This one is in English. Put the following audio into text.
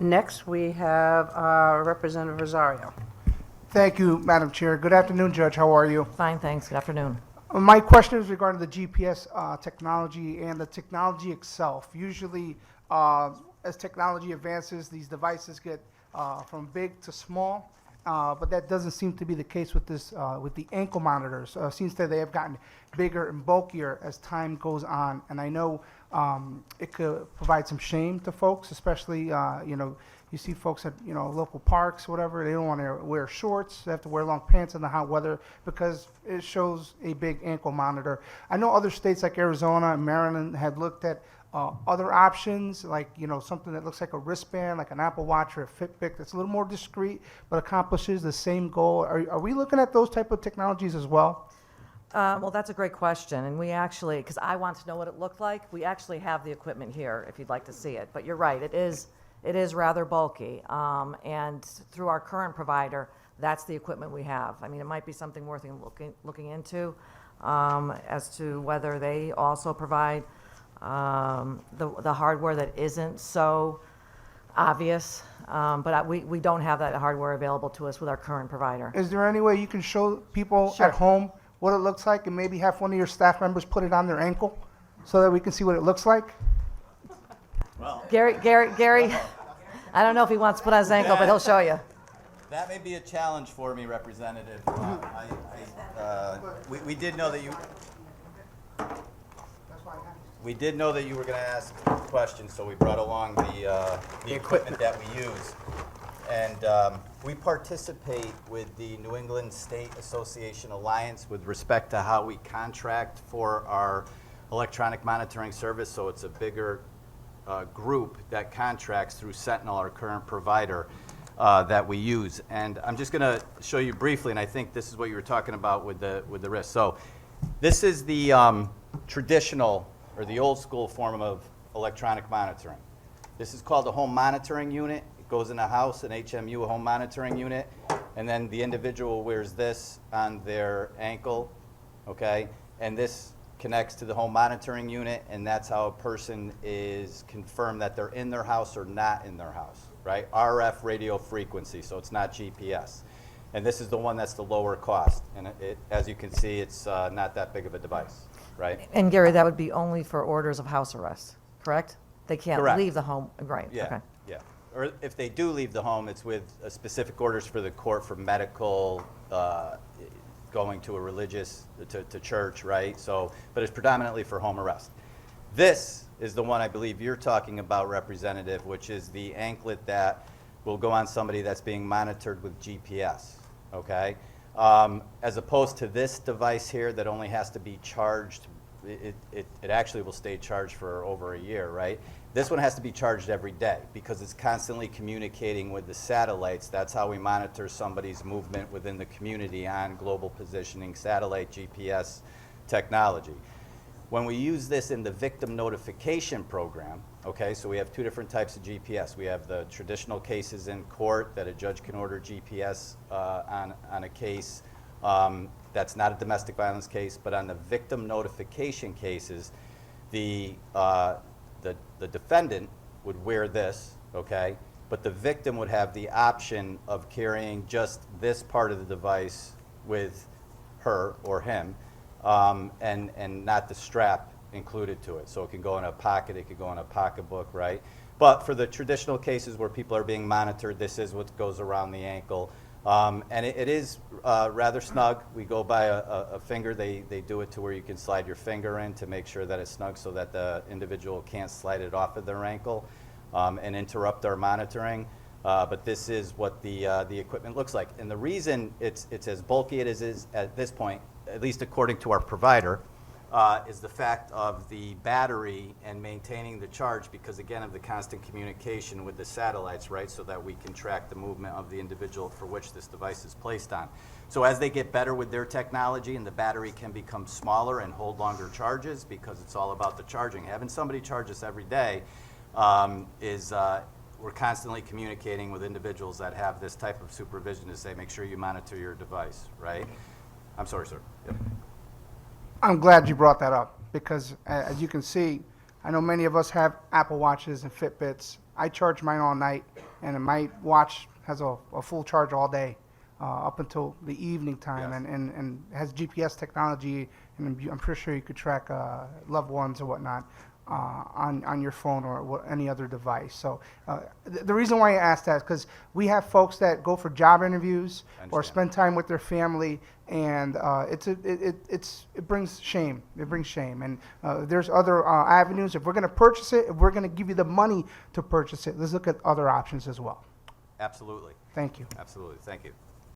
Next, we have Representative Rosario. Thank you, Madam Chair. Good afternoon, Judge. How are you? Fine, thanks. Good afternoon. My question is regarding the GPS technology and the technology itself. Usually, as technology advances, these devices get from big to small, but that doesn't seem to be the case with this with the ankle monitors. Seems that they have gotten bigger and bulkier as time goes on, and I know it could provide some shame to folks, especially you see folks at local parks, whatever. They don't want to wear shorts. They have to wear long pants in the hot weather because it shows a big ankle monitor. I know other states like Arizona and Maryland had looked at other options, like something that looks like a wristband, like an Apple Watch or a Fitbit, that's a little more discreet but accomplishes the same goal. Are we looking at those type of technologies as well? Well, that's a great question, and we actually, because I want to know what it looked like, we actually have the equipment here if you'd like to see it. But you're right, it is rather bulky, and through our current provider, that's the equipment we have. I mean, it might be something worth looking into as to whether they also provide the hardware that isn't so obvious, but we don't have that hardware available to us with our current provider. Is there any way you can show people Sure. at home what it looks like and maybe have one of your staff members put it on their ankle so that we can see what it looks like? Well, Gary, I don't know if he wants to put on his ankle, but he'll show you. that may be a challenge for me, Representative. We did know that you. We did know that you were going to ask questions, so we brought along the equipment that we use. And we participate with the New England State Association Alliance with respect to how we contract for our electronic monitoring service. So it's a bigger group that contracts through Sentinel, our current provider, that we use. And I'm just going to show you briefly, and I think this is what you were talking about with the wrist. So this is the traditional or the old school form of electronic monitoring. This is called a home monitoring unit. It goes in a house, an HMU, a home monitoring unit, and then the individual wears this on their ankle, okay? And this connects to the home monitoring unit, and that's how a person is confirmed that they're in their house or not in their house, right? RF radio frequency, so it's not GPS. And this is the one that's the lower cost. And as you can see, it's not that big of a device, right? And Gary, that would be only for orders of house arrest, correct? They can't Correct. leave the home, right? Yeah, Okay. yeah. Or if they do leave the home, it's with specific orders for the court for medical, going to a religious, to church, right? So, but it's predominantly for home arrest. This is the one I believe you're talking about, Representative, which is the anklet that will go on somebody that's being monitored with GPS, okay? As opposed to this device here that only has to be charged, it actually will stay charged for over a year, right? This one has to be charged every day because it's constantly communicating with the satellites. That's how we monitor somebody's movement within the community on global positioning, satellite GPS technology. When we use this in the victim notification program, okay, so we have two different types of GPS. We have the traditional cases in court that a judge can order GPS on a case that's not a domestic violence case, but on the victim notification cases, the defendant would wear this, okay, but the victim would have the option of carrying just this part of the device with her or him, and not the strap included to it. So it can go in a pocket, it could go in a pocketbook, right? But for the traditional cases where people are being monitored, this is what goes around the ankle. And it is rather snug. We go by a finger. They do it to where you can slide your finger in to make sure that it's snug so that the individual can't slide it off of their ankle and interrupt our monitoring. But this is what the equipment looks like. And the reason it's as bulky as it is at this point, at least according to our provider, is the fact of the battery and maintaining the charge because, again, of the constant communication with the satellites, right, so that we can track the movement of the individual for which this device is placed on. So as they get better with their technology and the battery can become smaller and hold longer charges because it's all about the charging. Having somebody charge us every day we're constantly communicating with individuals that have this type of supervision to say, make sure you monitor your device, right? I'm sorry, sir. Yep. I'm glad you brought that up because, as you can see, I know many of us have Apple Watches and Fitbits. I charge mine all night, and my watch has a full charge all day, up until the evening time, Yes. and has GPS technology, and I'm pretty sure you could track loved ones or whatnot on your phone or any other device. So the reason why I asked that is because we have folks that go for job interviews or Understand. spend time with their family, and it brings shame. It brings shame. And there's other avenues. If we're going to purchase it, if we're going to give you the money to purchase it, let's look at other options as well. Absolutely, Thank you. absolutely. Thank you.